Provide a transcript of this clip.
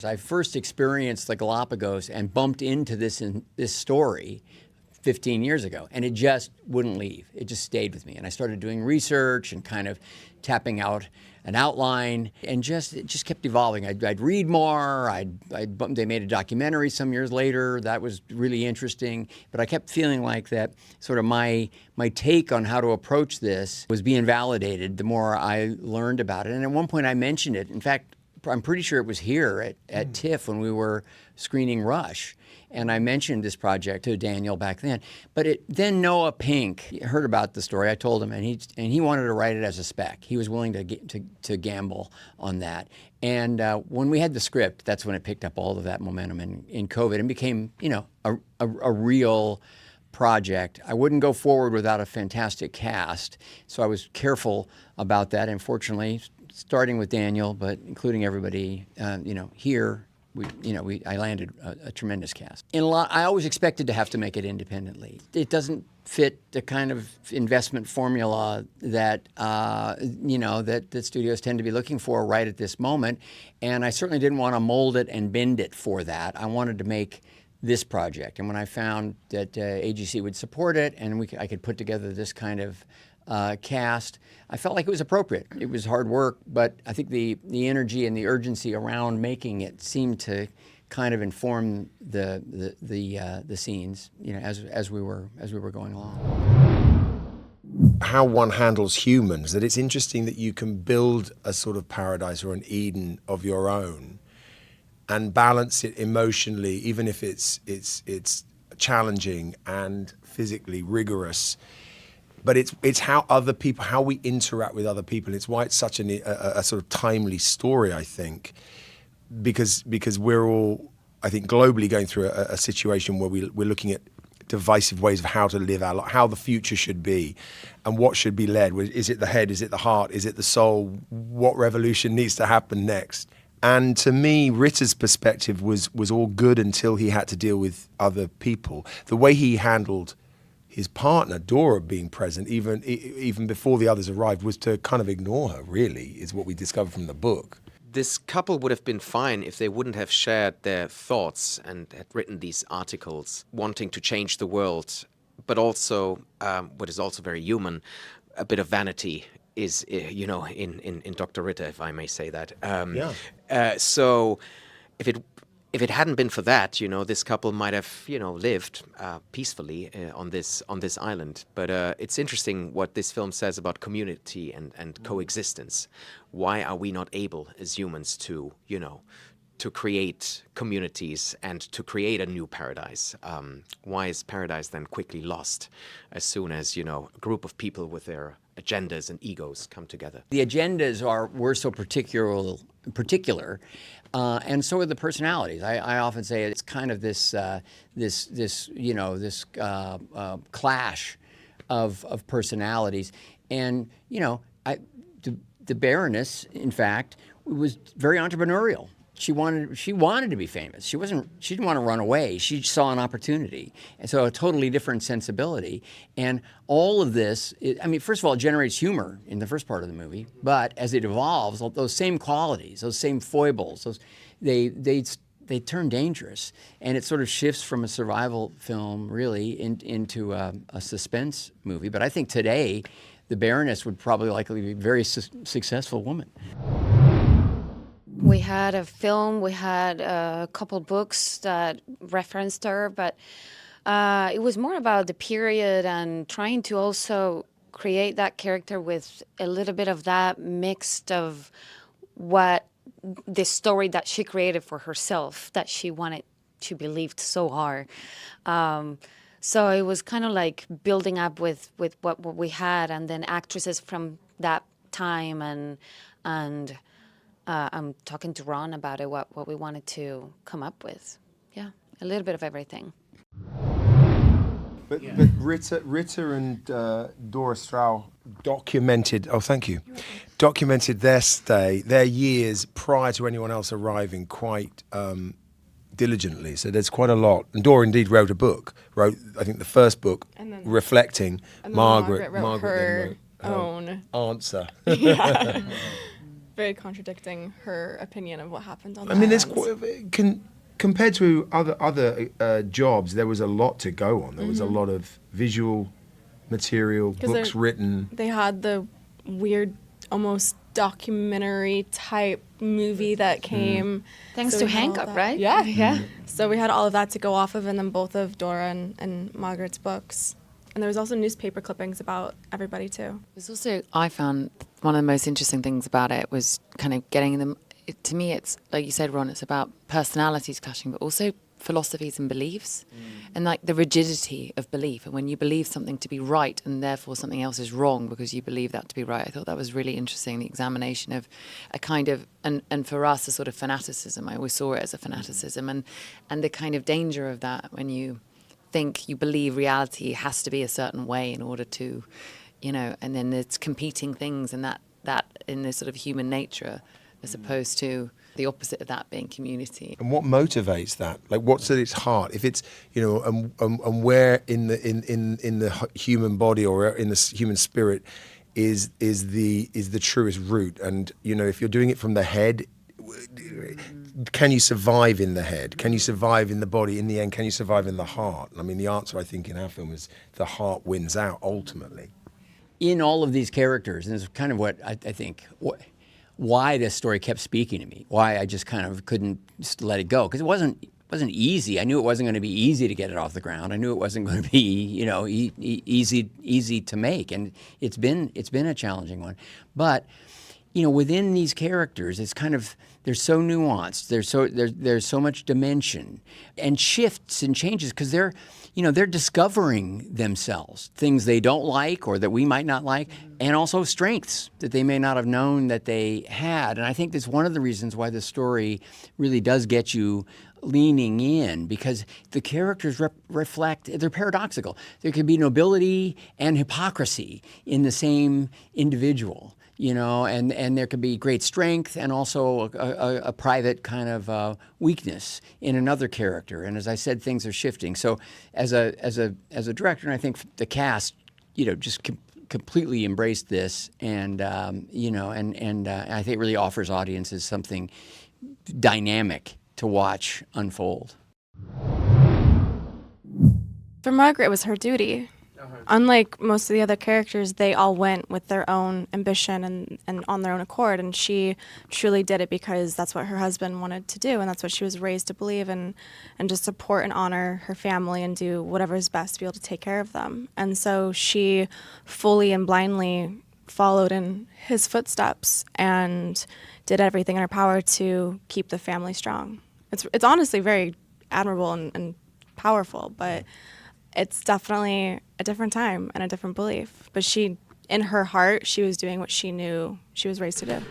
I first experienced the Galapagos and bumped into this story 15 years ago, and it just wouldn't leave. It just stayed with me. And I started doing research and kind of tapping out an outline, and it just kept evolving. I'd read more. They made a documentary some years later. That was really interesting. But I kept feeling like that sort of my take on how to approach this was being validated the more I learned about it. And at one point I mentioned it. In fact, I'm pretty sure it was here at TIFF when we were screening Rush. And I mentioned this project to Daniel back then. But then Noah Pink heard about the story. I told him, and he wanted to write it as a spec. He was willing to gamble on that. And when we had the script, that's when it picked up all of that momentum in COVID and became, a real project. I wouldn't go forward without a fantastic cast, so I was careful about that. And fortunately, starting with Daniel, but including everybody, here. I landed a tremendous cast. I always expected to have to make it independently. It doesn't fit the kind of investment formula that that studios tend to be looking for right at this moment. And I certainly didn't want to mold it and bend it for that. I wanted to make this project. And when I found that AGC would support it and I could put together this kind of cast, I felt like it was appropriate. It was hard work, but I think the energy and the urgency around making it seemed to kind of inform the scenes, as we were going along. How one handles humans, that it's interesting that you can build a sort of paradise or an Eden of your own and balance it emotionally, even if it's challenging and physically rigorous. But it's how we interact with other people. It's why it's such a sort of timely story, I think, because we're all, I think, globally going through a situation where we're looking at divisive ways of how to live our life, how the future should be, and what should be led. Is it the head? Is it the heart? Is it the soul? What revolution needs to happen next? And to me, Ritter's perspective was all good until he had to deal with other people. The way he handled his partner, Dora, being present, even before the others arrived, was to kind of ignore her, really, is what we discovered from the book. This couple would have been fine if they wouldn't have shared their thoughts and had written these articles wanting to change the world, but also, what is also very human, a bit of vanity is, in Dr. Ritter, if I may say that. So if it hadn't been for that, this couple might have, lived peacefully on this island. But it's interesting what this film says about community and coexistence. Why are we not able as humans to create communities and to create a new paradise? Why is paradise then quickly lost as soon as, a group of people with their agendas and egos come together? The agendas were so particular, and so are the personalities. I often say it's kind of this clash of personalities, and the Baroness, in fact, was very entrepreneurial. She wanted to be famous. She didn't want to run away. She saw an opportunity. And so a totally different sensibility. And all of this, first of all, it generates humor in the first part of the movie. But as it evolves, those same qualities, those same foibles, they turn dangerous. And it sort of shifts from a survival film, really, into a suspense movie. But I think today, the Baroness would probably likely be a very successful woman. We had a film, we had a couple books that referenced her, but it was more about the period and trying to also create that character with a little bit of that mixed of what the story that she created for herself, that she wanted to believe so hard. So it was kind of like building up with what we had, and then actresses from that time, and I'm talking to Ron about it, what we wanted to come up with. Yeah, a little bit of everything. But Ritter and Dora Strauss documented their years prior to anyone else arriving quite diligently. So there's quite a lot. And Dora indeed wrote, I think, the first book, reflecting. And Margaret wrote her then wrote own Answer. Yeah. very contradicting her opinion of what happened on the I mean, there's islands. compared to other jobs, there was a lot to go on. There was a lot of visual material, 'Cause books written. They had the weird, almost documentary type movie that came. Thanks So to we had all Hank, that. right? Yeah. Yeah. So we had all of that to go off of, and then both of Dora and Margaret's books. And there was also newspaper clippings about everybody too. There's also, I found one of the most interesting things about it was kind of getting them, to me it's, like you said, Ron, it's about personalities clashing, but also philosophies and beliefs, and like the rigidity of belief. And when you believe something to be right and therefore something else is wrong because you believe that to be right, I thought that was really interesting, the examination of a kind of, and for us, a sort of fanaticism. I always saw it as a fanaticism, and the kind of danger of that when you think you believe reality has to be a certain way in order to, and then there's competing things, and that in this sort of human nature, as opposed to the opposite of that being community. And what motivates that? Like, what's at its heart? If it's, and where in the human body or in the human spirit is the truest root? And if you're doing it from the head, can you survive in the head? Can you survive in the body? In the end, can you survive in the heart? I mean, the answer, I think, in our film is the heart wins out ultimately. In all of these characters, and it's kind of what I think, why this story kept speaking to me, why I just kind of couldn't just let it go, because it wasn't easy. I knew it wasn't going to be easy to get it off the ground. I knew it wasn't going to be easy to make, and it's been a challenging one. But within these characters, it's kind of, they're so nuanced. There's so much dimension and shifts and changes, because they're discovering themselves, things they don't like or that we might not like, and also strengths that they may not have known that they had. And I think that's one of the reasons why the story really does get you leaning in, because the characters reflect, they're paradoxical. There can be nobility and hypocrisy in the same individual. And there could be great strength and also a private kind of weakness in another character. And as I said, things are shifting. So as a director, and I think the cast, just completely embraced this, and I think it really offers audiences something dynamic to watch unfold. For Margaret, it was her duty. Unlike most of the other characters, they all went with their own ambition and on their own accord, and she truly did it because that's what her husband wanted to do, and that's what she was raised to believe, and to support and honor her family and do whatever is best to be able to take care of them. And so she fully and blindly followed in his footsteps and did everything in her power to keep the family strong. It's honestly very admirable and powerful, but it's definitely a different time and a different belief. But in her heart, she was doing what she knew she was raised to do.